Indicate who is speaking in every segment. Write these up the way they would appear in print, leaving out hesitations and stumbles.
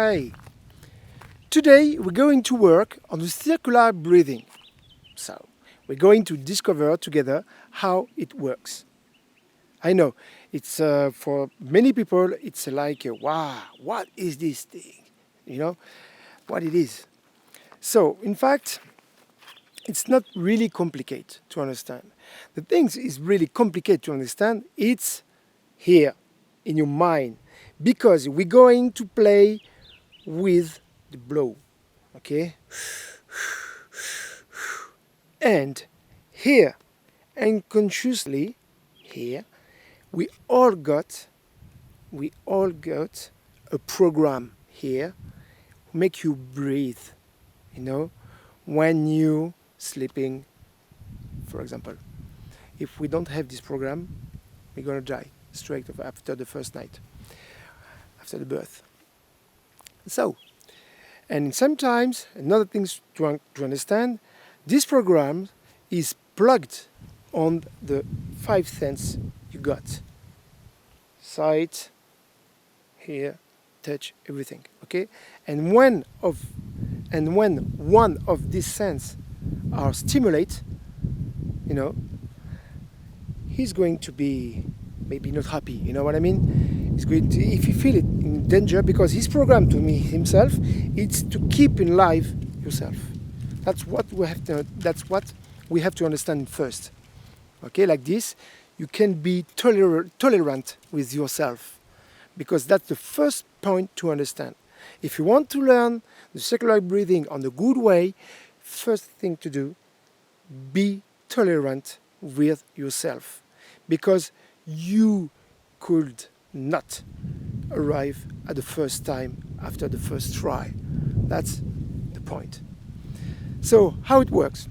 Speaker 1: Hi! Today we're going to work on the circular breathing. So, we're going to discover together how it works. I know, it's for many people it's like, wow, what is this thing? You know, what it is. So, in fact, it's not really complicated to understand. The thing is really complicated to understand. It's here in your mind because we're going to play with the blow, okay? And here, unconsciously, here, we all got a program here make you breathe, you know, when you sleeping, for example. If we don't have this program, we're gonna die straight after the first night, after the birth. So, and sometimes another thing to understand, this program is plugged on the 5 senses you got: sight, hear, touch, everything. Okay, and when one of these senses are stimulated, you know, he's going to be maybe not happy. You know what I mean? He's going to, if you feel it in danger, because his program to me himself, it's to keep in life yourself. That's what we have to. That's what we have to understand first. Okay, like this, you can be tolerant with yourself, because that's the first point to understand. If you want to learn the circular breathing on the good way, first thing to do, be tolerant with yourself, because you could not arrive at the first time after the first try. That's the point. So, how it works?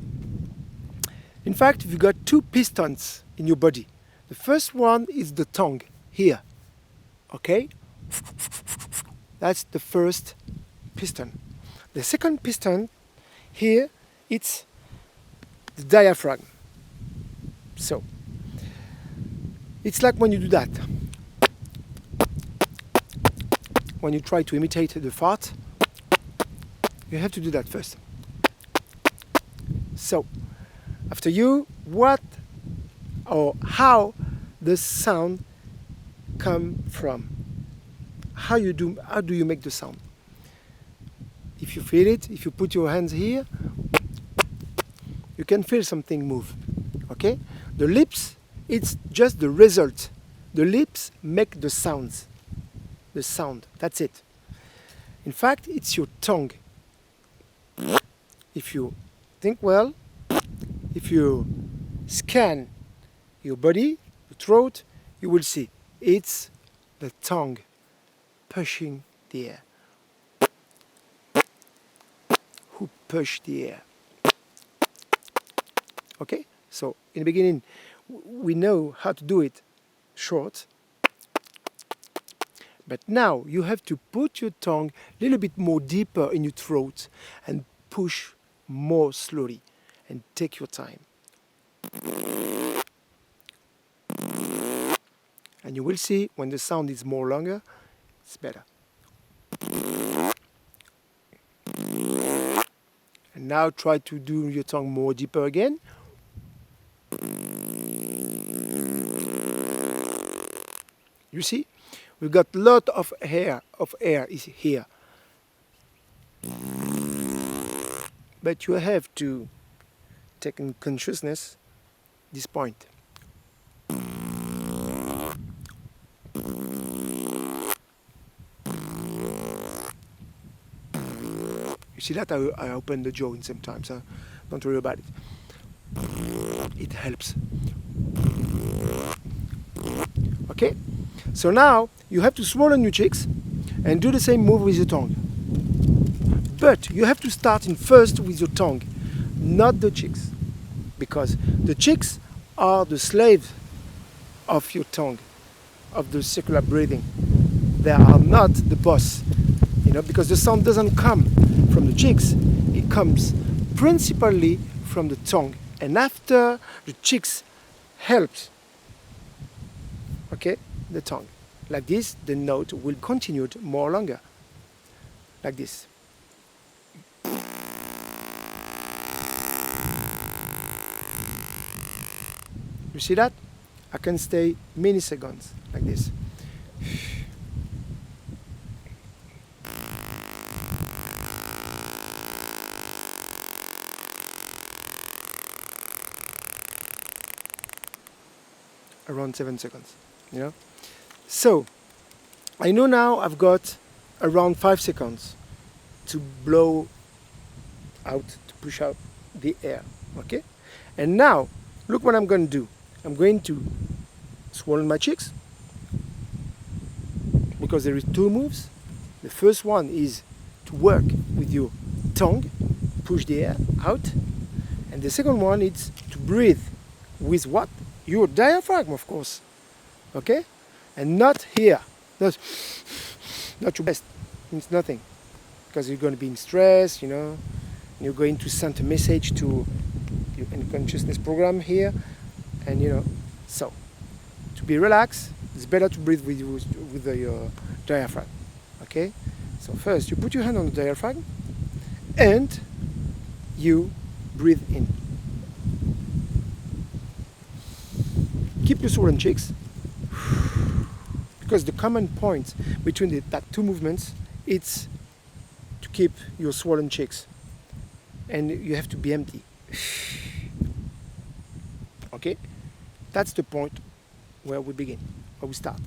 Speaker 1: In fact, you've got 2 pistons in your body. The first one is the tongue, here. Okay? That's the first piston. The second piston, here, it's the diaphragm. So, it's like when you do that. When you try to imitate the fart, you have to do that first. So, after you, what or how the sound come from? How do you make the sound? If you feel it, if you put your hands here, you can feel something move. Okay? The lips, it's just the result. The lips make the sounds. The sound, that's it. In fact, it's your tongue. If you think well, if you scan your body, your throat, you will see it's the tongue pushing the air. Who push the air? Okay? So, in the beginning, we know how to do it short. But now you have to put your tongue a little bit more deeper in your throat and push more slowly and take your time. And you will see when the sound is more longer, it's better. And now try to do your tongue more deeper again. You see? We've got a lot of air is here. But you have to take in consciousness this point. You see that I open the jaw in sometimes, so don't worry about it. It helps. Okay? So now you have to swallow your cheeks and do the same move with your tongue. But you have to start in first with your tongue, not the cheeks, because the cheeks are the slaves of your tongue, of the circular breathing. They are not the boss, you know, because the sound doesn't come from the cheeks, it comes principally from the tongue. And after the cheeks helps, okay, the tongue. Like this, the note will continue more longer. like this. You see that? I can stay many seconds like this. Around 7 seconds, you know? So, I know now I've got around 5 seconds to blow out, to push out the air, okay? And now, look what I'm going to do. I'm going to swallow my cheeks, because there is 2 moves. The first one is to work with your tongue, push the air out. And the second one is to breathe with what? Your diaphragm, of course, okay? And not here, not your best, means nothing, because you're going to be in stress, you know, you're going to send a message to your unconsciousness program here, and you know, so to be relaxed, it's better to breathe with your diaphragm, okay? So first, you put your hand on the diaphragm, and you breathe in. Keep your swollen cheeks, because the common point between that 2 movements, it's to keep your swollen cheeks, and you have to be empty. Okay, that's the point where we begin, where we start.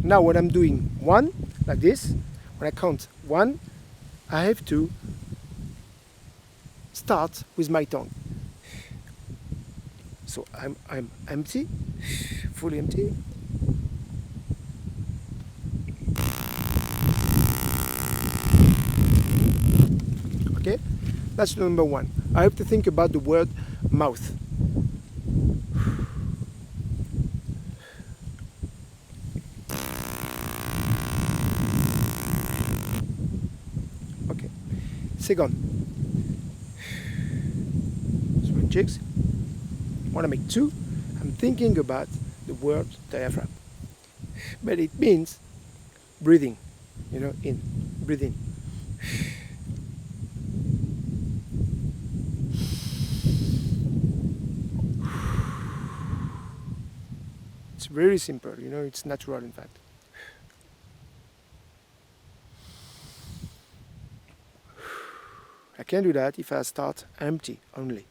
Speaker 1: Now when I'm doing 1 like this, when I count 1, I have to start with my tongue. So I'm empty, fully empty. Okay, that's number 1. I have to think about the word mouth. Okay, second, swing cheeks. When I make 2, I'm thinking about the word diaphragm. But it means breathing, you know, in, breathe in. It's very simple, you know, it's natural in fact. I can do that if I start empty only.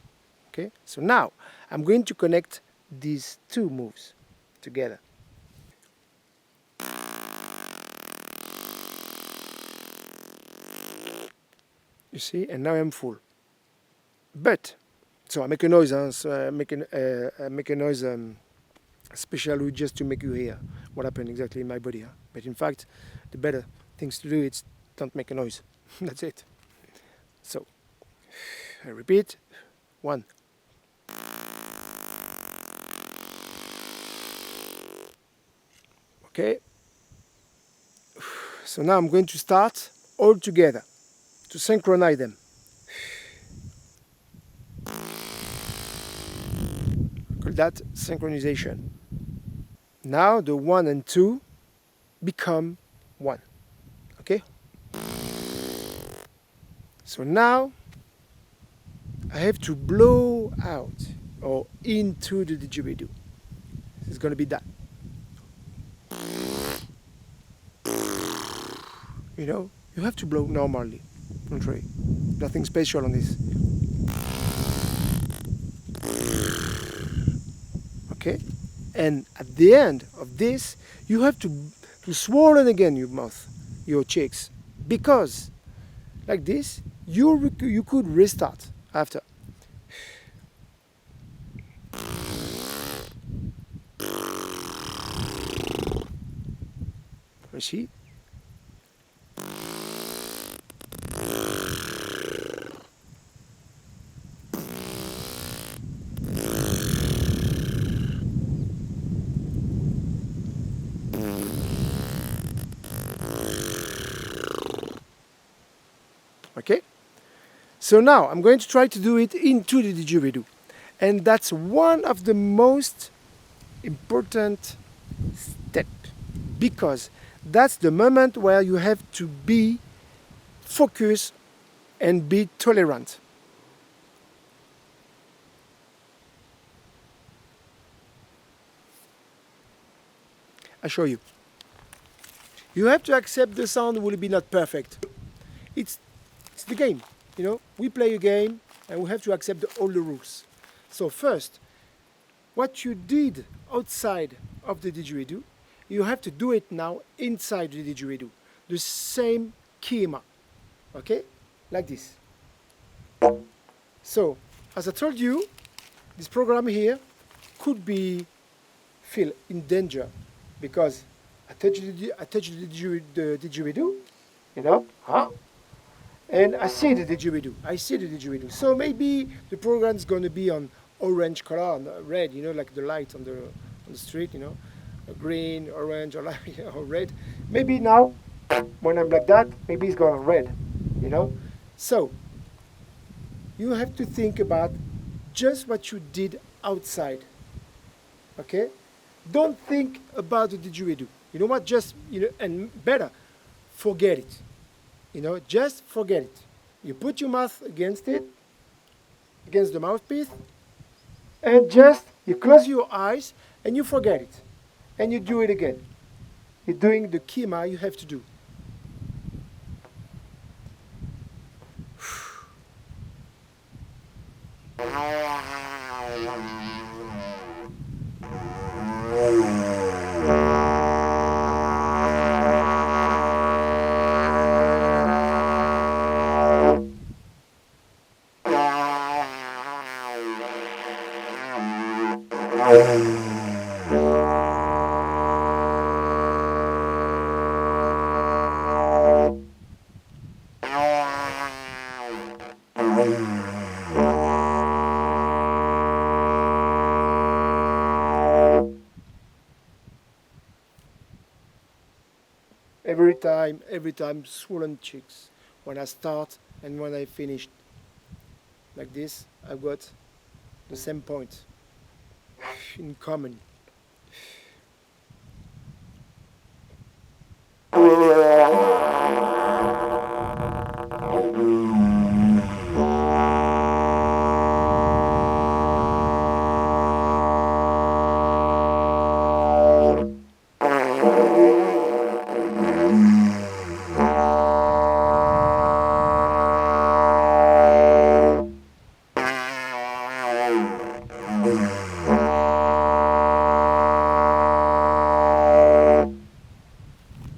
Speaker 1: Okay, so now I'm going to connect these 2 moves together. You see, and now I'm full. But, so I make a noise, so I make a noise especially just to make you hear what happened exactly in my body. Huh? But in fact, the better things to do is don't make a noise. That's it. So, I repeat, 1. Okay, so now I'm going to start all together to synchronize them. Call that synchronization. Now the 1 and 2 become 1. Okay? So now I have to blow out or into the didgeridoo. It's going to be that. You know, you have to blow normally. Don't worry. Nothing special on this. Okay? And at the end of this, you have to swallow again your mouth, your cheeks. Because, like this, you could restart after. You see? Okay? So now I'm going to try to do it into the didgeridoo. And that's one of the most important steps, because That's the moment where you have to be focused and be tolerant. I show you. You have to accept the sound will be not perfect. It's it's the game. We play a game and we have to accept all the rules. So first, what you did outside of the didgeridoo, you have to do it now inside the didgeridoo. The same schema, okay? Like this. So, as I told you, this program here could be feel in danger because I touch the didgeridoo, huh? And I see the didgeridoo. I see the didgeridoo. So maybe the program is going to be on orange color, and red, like the light on the street, green, orange, or like, or red. Maybe now, when I'm like that, maybe it's going red. So you have to think about just what you did outside. Okay? Don't think about the didgeridoo. You know what? Just and better, forget it. Just forget it. You put your mouth against it, against the mouthpiece, and just you close your eyes and you forget it. And you do it again. You're doing the kima you have to do. Every time, swollen cheeks. When I start and when I finish, like this, I've got the same point in common.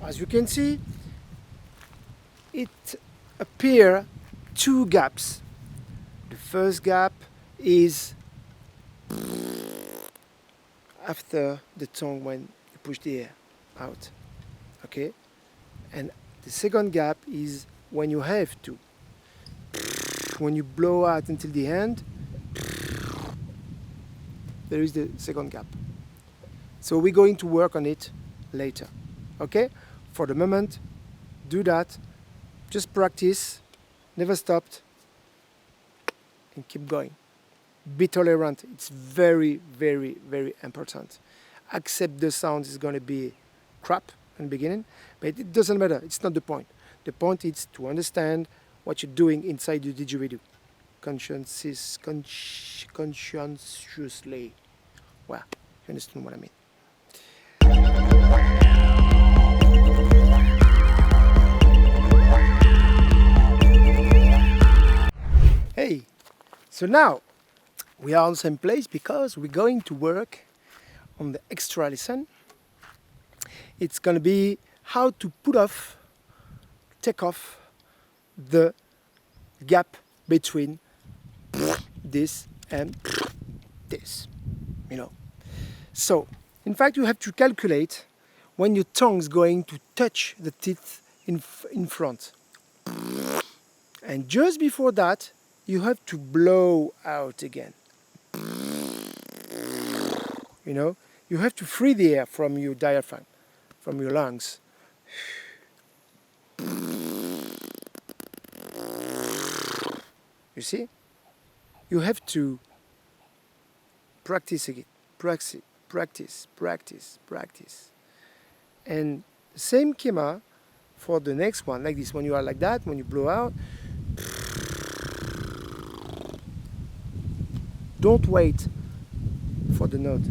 Speaker 1: As you can see, it appear two gaps. The first gap is after the tongue when you push the air out, okay? And the second gap is when you have to. When you blow out until the end, there is the second gap. So we're going to work on it later, okay? For the moment, do that. Just practice, never stopped, and keep going. Be tolerant. It's very, very, very important. Accept the sound is going to be crap in the beginning, but it doesn't matter. It's not the point. The point is to understand what you're doing inside the didgeridoo. Conscientiously. Well, you understand what I mean. Hey, so now we are on the same place because we're going to work on the extra lesson. It's going to be how to take off the gap between this and this, So, in fact, you have to calculate when your tongue is going to touch the teeth in front. And just before that, you have to blow out again. You have to free the air from your diaphragm, from your lungs. You see? You have to practice again. Practice. And The same schema for the next one, like this. When you are like that, when you blow out, don't wait for the note.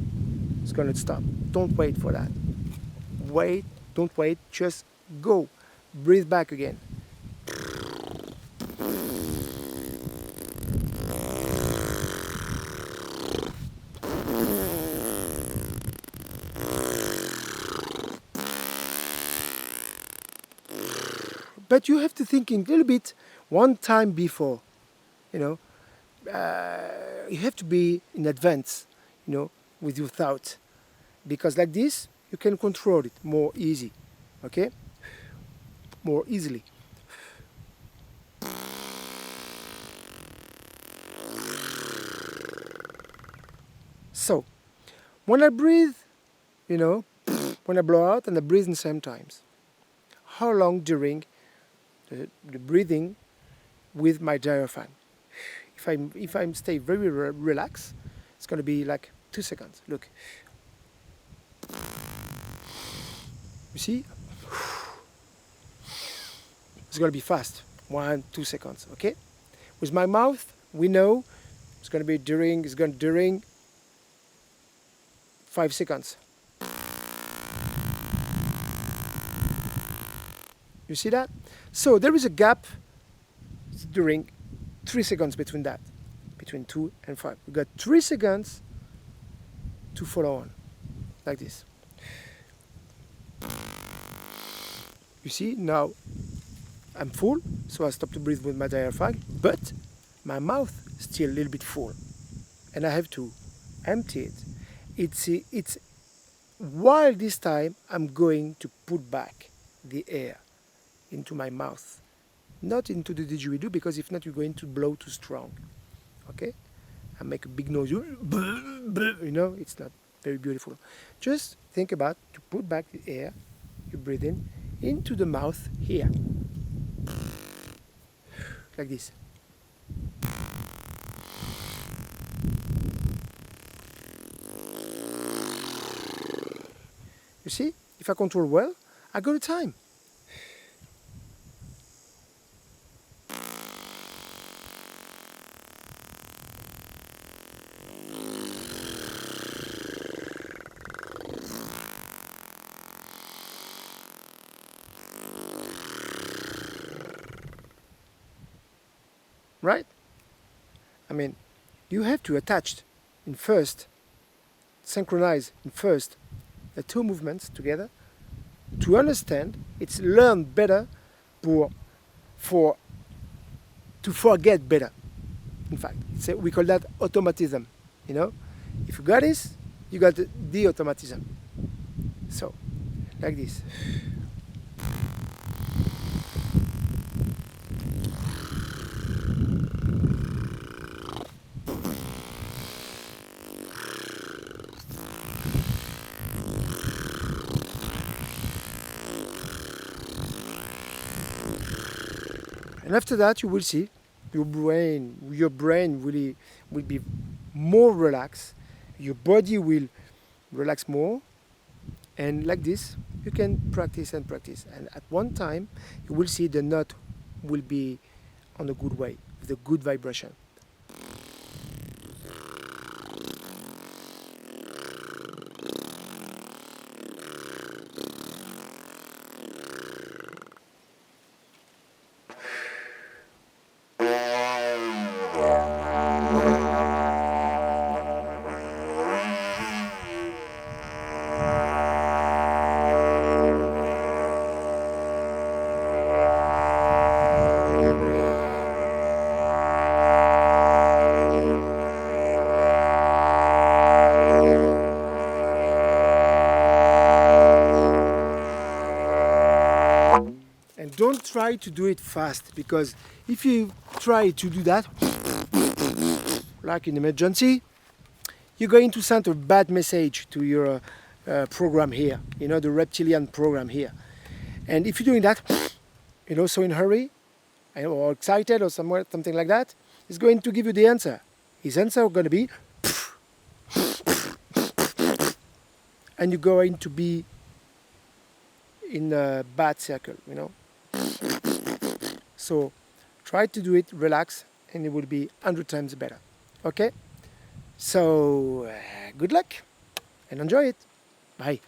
Speaker 1: It's gonna stop. Don't wait for that. Wait, don't wait, just go. Breathe back again. But you have to think a little bit one time before, you know. You have to be in advance, with your thought. Because like this, you can control it more easy, okay? More easily. So, when I breathe, when I blow out and I breathe in the same times, how long during the breathing with my diaphragm? If I stay very relaxed, it's going to be like 2 seconds. Look. You see? It's going to be fast. 1, 2 seconds, okay? With my mouth, we know it's going to be during 5 seconds. You see that? So there is a gap during 3 seconds between that, between 2 and 5. We got 3 seconds to follow on, like this. You see, now I'm full, so I stop to breathe with my diaphragm, but my mouth is still a little bit full, and I have to empty it. It's while this time I'm going to put back the air into my mouth, not into the didgeridoo, because if not you're going to blow too strong, okay? I make a big noise, it's not very beautiful. Just think about to put back the air you breathe in into the mouth here, like this. You see, if I control well, I got the time. Right? I mean, you have to attach in first, synchronize in first the two movements together to understand. It's learn better to forget better. In fact, we call that automatism. If you got this, you got the automatism. So, like this. And after that, you will see your brain really will be more relaxed. Your body will relax more. And like this, you can practice and practice. And at one time, you will see the note will be on a good way, with a good vibration. And don't try to do it fast, because if you try to do that, like in emergency, you're going to send a bad message to your program here, the reptilian program here. And if you're doing that, so in a hurry, or excited or something like that, it's going to give you the answer. His answer is going to be, and you're going to be in a bad circle, you know. So try to do it, relax, and it will be 100 times better. Okay? So good luck and enjoy it. Bye.